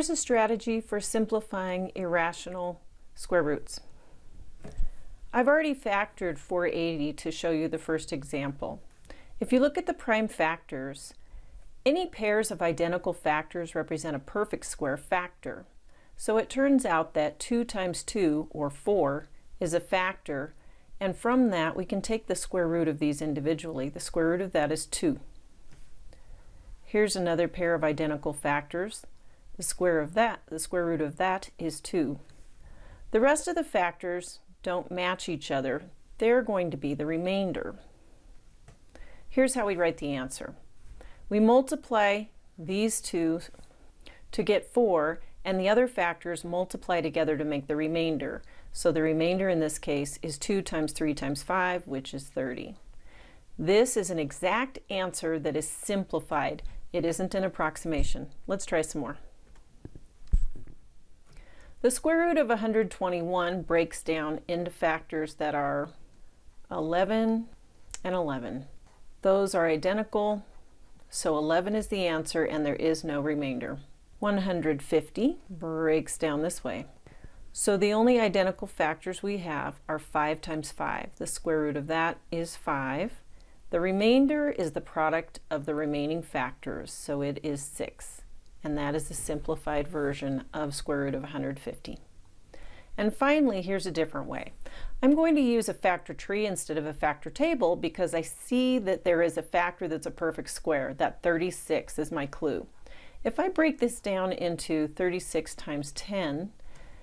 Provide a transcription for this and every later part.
Here's a strategy for simplifying irrational square roots. I've already factored 480 to show you the first example. If you look at the prime factors, any pairs of identical factors represent a perfect square factor. So it turns out that 2 times 2, or 4, is a factor, and from that we can take the square root of these individually. The square root of that is 2. Here's another pair of identical factors. The square root of that is 2. The rest of the factors don't match each other. They're going to be the remainder. Here's how we write the answer. We multiply these two to get 4, and the other factors multiply together to make the remainder. So the remainder in this case is 2 times 3 times 5, which is 30. This is an exact answer that is simplified. It isn't an approximation. Let's try some more. The square root of 121 breaks down into factors that are 11 and 11. Those are identical, so 11 is the answer and there is no remainder. 150 breaks down this way. So the only identical factors we have are 5 times 5. The square root of that is 5. The remainder is the product of the remaining factors, so it is 6. And that is the simplified version of square root of 150. And finally, here's a different way. I'm going to use a factor tree instead of a factor table because I see that there is a factor that's a perfect square. That 36 is my clue. If I break this down into 36 times 10,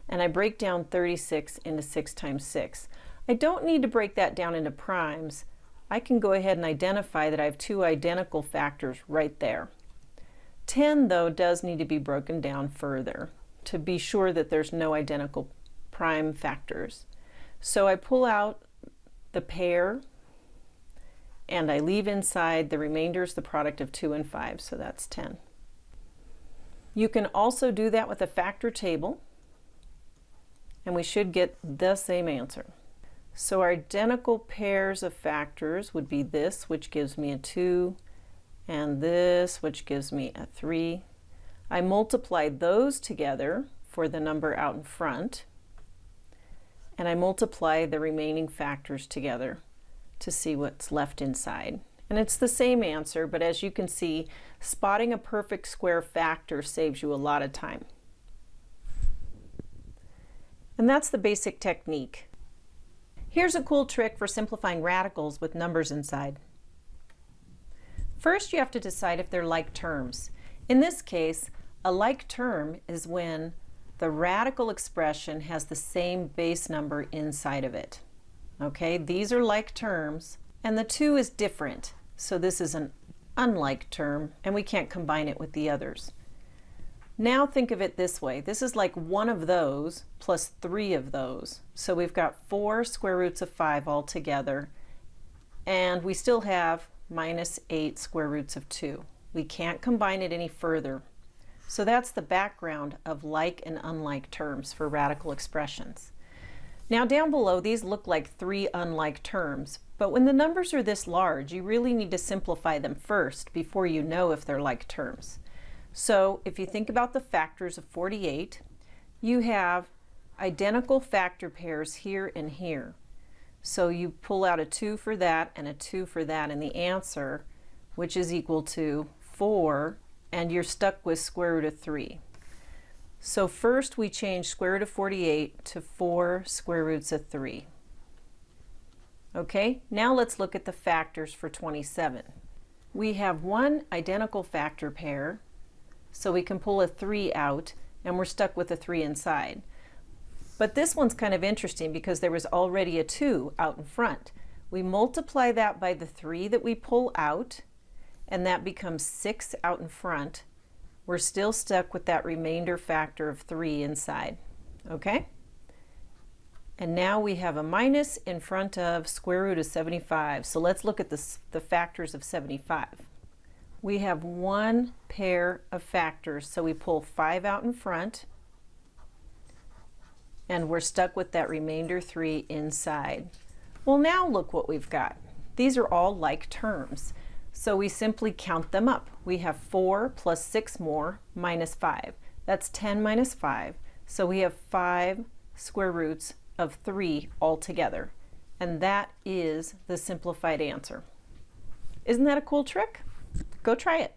and I break down 36 into 6 times 6, I don't need to break that down into primes. I can go ahead and identify that I have 2 identical factors right there. 10, though, does need to be broken down further to be sure that there's no identical prime factors. So I pull out the pair and I leave inside the remainder is the product of 2 and 5, so that's 10. You can also do that with a factor table and we should get the same answer. So our identical pairs of factors would be this, which gives me a 2, and this, which gives me a 3. I multiply those together for the number out in front, and I multiply the remaining factors together to see what's left inside. And it's the same answer, but as you can see, spotting a perfect square factor saves you a lot of time. And that's the basic technique. Here's a cool trick for simplifying radicals with numbers inside. First, you have to decide if they're like terms. In this case, a like term is when the radical expression has the same base number inside of it. Okay, these are like terms, and the 2 is different. So this is an unlike term, and we can't combine it with the others. Now think of it this way. This is like one of those plus 3 of those. So we've got 4 square roots of 5 altogether, and we still have minus 8 square roots of 2. We can't combine it any further. So that's the background of like and unlike terms for radical expressions. Now down below, these look like 3 unlike terms, but when the numbers are this large, you really need to simplify them first before you know if they're like terms. So if you think about the factors of 48, you have identical factor pairs here and here. So you pull out a 2 for that and a 2 for that, and the answer, which is equal to 4, and you're stuck with square root of 3. So first we change square root of 48 to 4 square roots of 3. Okay, now let's look at the factors for 27. We have one identical factor pair, so we can pull a 3 out, and we're stuck with a 3 inside. But this one's kind of interesting because there was already a 2 out in front. We multiply that by the 3 that we pull out, and that becomes 6 out in front. We're still stuck with that remainder factor of 3 inside. Okay? And now we have a minus in front of square root of 75. So let's look at the factors of 75. We have one pair of factors, so we pull 5 out in front, and we're stuck with that remainder 3 inside. Well, now look what we've got. These are all like terms, so we simply count them up. We have 4 plus 6 more minus 5. That's 10 minus 5. So we have 5 square roots of 3 altogether. And that is the simplified answer. Isn't that a cool trick? Go try it.